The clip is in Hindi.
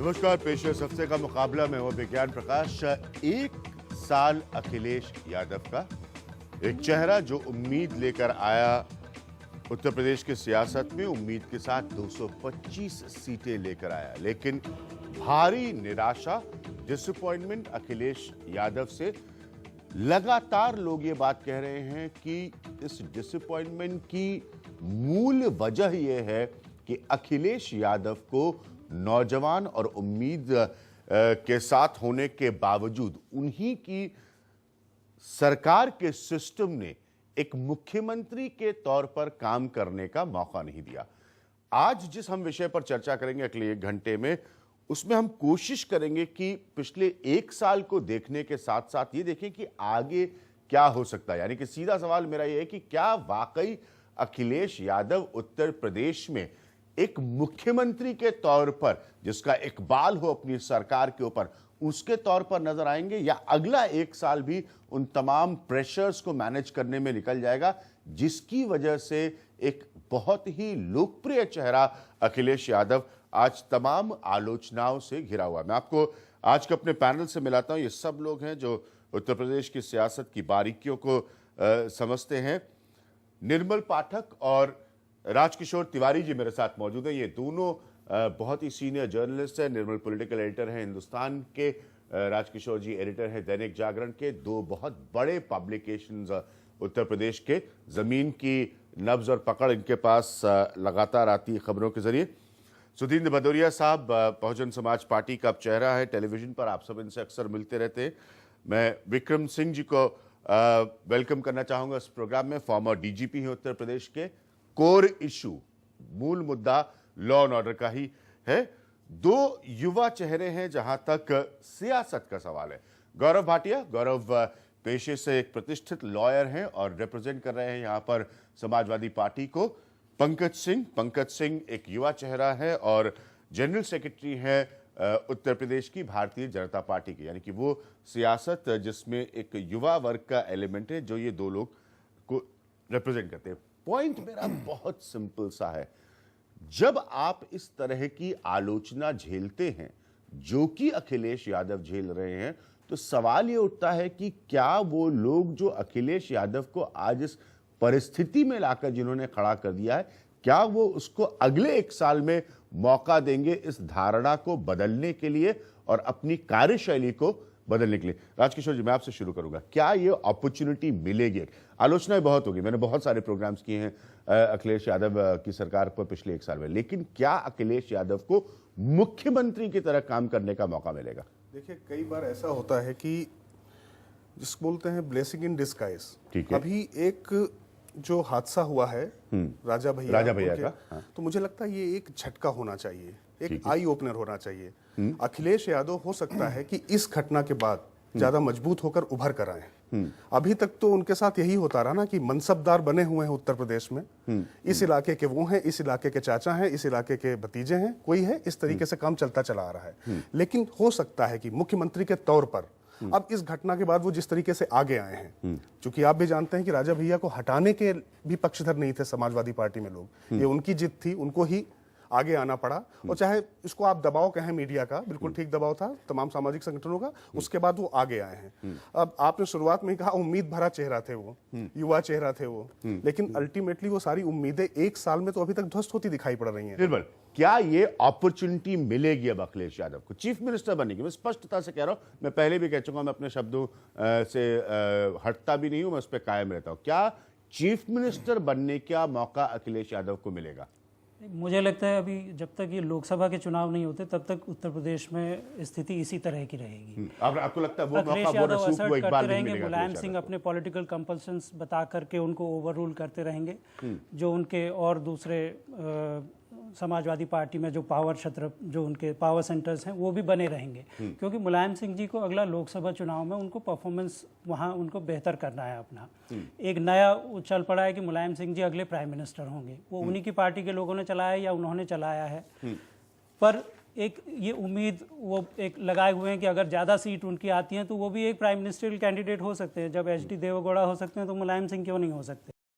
नमस्कार, पेश है इस हफ्ते का मुकाबला में हूं विज्ञान प्रकाश। एक साल अखिलेश यादव का, एक चेहरा जो उम्मीद लेकर आया उत्तर प्रदेश की सियासत में, उम्मीद के साथ 225 सीटें लेकर आया, लेकिन भारी निराशा, डिसअपॉइंटमेंट अखिलेश यादव से। लगातार लोग ये बात कह रहे हैं कि इस डिसअपॉइंटमेंट की मूल वजह यह है कि अखिलेश यादव को नौजवान और उम्मीद के साथ होने के बावजूद उन्हीं की सरकार के सिस्टम ने एक मुख्यमंत्री के तौर पर काम करने का मौका नहीं दिया। आज जिस हम विषय पर चर्चा करेंगे अगले 1 घंटे में, उसमें हम कोशिश करेंगे कि पिछले 1 साल को देखने के साथ साथ ये देखें कि आगे क्या हो सकता है। यानी कि सीधा सवाल मेरा यह है कि क्या वाकई अखिलेश यादव उत्तर प्रदेश में एक मुख्यमंत्री के तौर पर, जिसका इकबाल हो अपनी सरकार के ऊपर, उसके तौर पर नजर आएंगे, या अगला 1 साल भी उन तमाम प्रेशर्स को मैनेज करने में निकल जाएगा, जिसकी वजह से एक बहुत ही लोकप्रिय चेहरा अखिलेश यादव आज तमाम आलोचनाओं से घिरा हुआ है। मैं आपको आज के अपने पैनल से मिलाता हूं। ये सब लोग हैं जो उत्तर प्रदेश की सियासत की बारीकियों को समझते हैं। निर्मल पाठक और राजकिशोर तिवारी जी मेरे साथ मौजूद हैं। ये दोनों बहुत ही सीनियर जर्नलिस्ट हैं। निर्मल पॉलिटिकल एडिटर हैं हिंदुस्तान के, राजकिशोर जी एडिटर हैं दैनिक जागरण के। 2 बहुत बड़े पब्लिकेशंस उत्तर प्रदेश के, जमीन की नब्ज और पकड़ इनके पास लगातार आती है खबरों के जरिए। सुधींद्र भदौरिया साहब बहुजन समाज पार्टी का अब चेहरा है, टेलीविजन पर आप सब इनसे अक्सर मिलते रहते हैं। मैं विक्रम सिंह जी को वेलकम करना चाहूंगा इस प्रोग्राम में। फॉर्मर डीजीपी हैं उत्तर प्रदेश के। कोर इशू, मूल मुद्दा लॉ एंड ऑर्डर का ही है। 2 युवा चेहरे हैं जहां तक सियासत का सवाल है। गौरव भाटिया, गौरव पेशे से एक प्रतिष्ठित लॉयर हैं और रिप्रेजेंट कर रहे हैं यहां पर समाजवादी पार्टी को। पंकज सिंह एक युवा चेहरा है और जनरल सेक्रेटरी है उत्तर प्रदेश की भारतीय जनता पार्टी की। यानी कि वो सियासत जिसमें एक युवा वर्ग का एलिमेंट है, जो ये 2 लोग को रिप्रेजेंट करते हैं। पॉइंट मेरा बहुत सिंपल सा है, जब आप इस तरह की आलोचना झेलते हैं जो कि अखिलेश यादव झेल रहे हैं, तो सवाल ये उठता है कि क्या वो लोग जो अखिलेश यादव को आज इस परिस्थिति में लाकर जिन्होंने खड़ा कर दिया है, क्या वो उसको अगले 1 साल में मौका देंगे इस धारणा को बदलने के लिए और अपनी कार्यशैली को बदलने के लिए? राजकिशोर जी, मैं आपसे शुरू करूंगा। क्या ये अपॉर्चुनिटी मिलेगी? आलोचनाएं बहुत होगी, मैंने बहुत सारे प्रोग्राम्स किए हैं अखिलेश यादव की सरकार पर पिछले 1 साल में, लेकिन क्या अखिलेश यादव को मुख्यमंत्री की तरह काम करने का मौका मिलेगा? देखिए, कई बार ऐसा होता है कि जिसको बोलते हैं ब्लेसिंग इन डिस्गाइज। ठीक है। अभी एक जो हादसा हुआ है राजा भैया का, हाँ। तो मुझे लगता है ये एक झटका होना चाहिए, एक आई ओपनर होना चाहिए। अखिलेश यादव हो सकता है कि इस घटना के बाद ज्यादा मजबूत होकर उभर कर आए। अभी तक तो उनके साथ यही होता रहा ना कि मनसबदार बने हुए हैं उत्तर प्रदेश में। इस इलाके के वो हैं, इस इलाके के चाचा हैं, इस इलाके के भतीजे हैं, कोई है, इस तरीके से काम चलता चला आ रहा है। लेकिन हो सकता है कि मुख्यमंत्री के तौर पर अब इस घटना के बाद वो जिस तरीके से आगे आए हैं, क्योंकि आप भी जानते हैं कि राजा भैया को हटाने के भी पक्षधर नहीं थे समाजवादी पार्टी में लोग। ये उनकी जिद थी, उनको ही आगे आना पड़ा। और चाहे इसको आप दबाव कहें मीडिया का, बिल्कुल ठीक दबाव था तमाम सामाजिक संगठनों का, उसके बाद वो आगे आए हैं। अब आपने शुरुआत में ही कहा उम्मीद भरा चेहरा थे वो, युवा चेहरा थे वो, लेकिन अल्टीमेटली वो सारी उम्मीदें 1 साल में तो अभी तक ध्वस्त होती दिखाई पड़ रही हैं। निर्मल, क्या ये अपॉर्चुनिटी मिलेगी अब अखिलेश यादव को चीफ मिनिस्टर बनने की? मैं स्पष्टता से कह रहा हूं, मैं पहले भी कह चुका हूं, मैं अपने शब्दों से हटता भी नहीं हूं, मैं उस पर कायम रहता हूं। क्या चीफ मिनिस्टर बनने का मौका अखिलेश यादव को मिलेगा? मुझे लगता है अभी जब तक ये लोकसभा के चुनाव नहीं होते तब तक उत्तर प्रदेश में स्थिति इसी तरह की रहेगी। आपको लगता है वो अखिलेश मौका यादव वो रसूख वो एक बार नहीं रहेंगे, मिलेगा? मुलायम सिंह अपने पॉलिटिकल कंपल्शंस बता करके उनको ओवररूल करते रहेंगे। जो उनके और दूसरे समाजवादी पार्टी में जो पावर क्षेत्र, जो उनके पावर सेंटर्स हैं, वो भी बने रहेंगे, क्योंकि मुलायम सिंह जी को अगला लोकसभा चुनाव में उनको परफॉर्मेंस वहाँ उनको बेहतर करना है अपना। एक नया उछल पड़ा है कि मुलायम सिंह जी अगले प्राइम मिनिस्टर होंगे। वो उन्हीं की पार्टी के लोगों ने चलाया या उन्होंने चलाया है, पर एक ये उम्मीद वो एक लगाए हुए हैं कि अगर ज़्यादा सीट उनकी आती हैं तो वो भी एक प्राइम मिनिस्ट्रियल कैंडिडेट हो सकते हैं। जब एचडी देवेगौड़ा हो सकते हैं तो मुलायम सिंह क्यों नहीं हो सकते?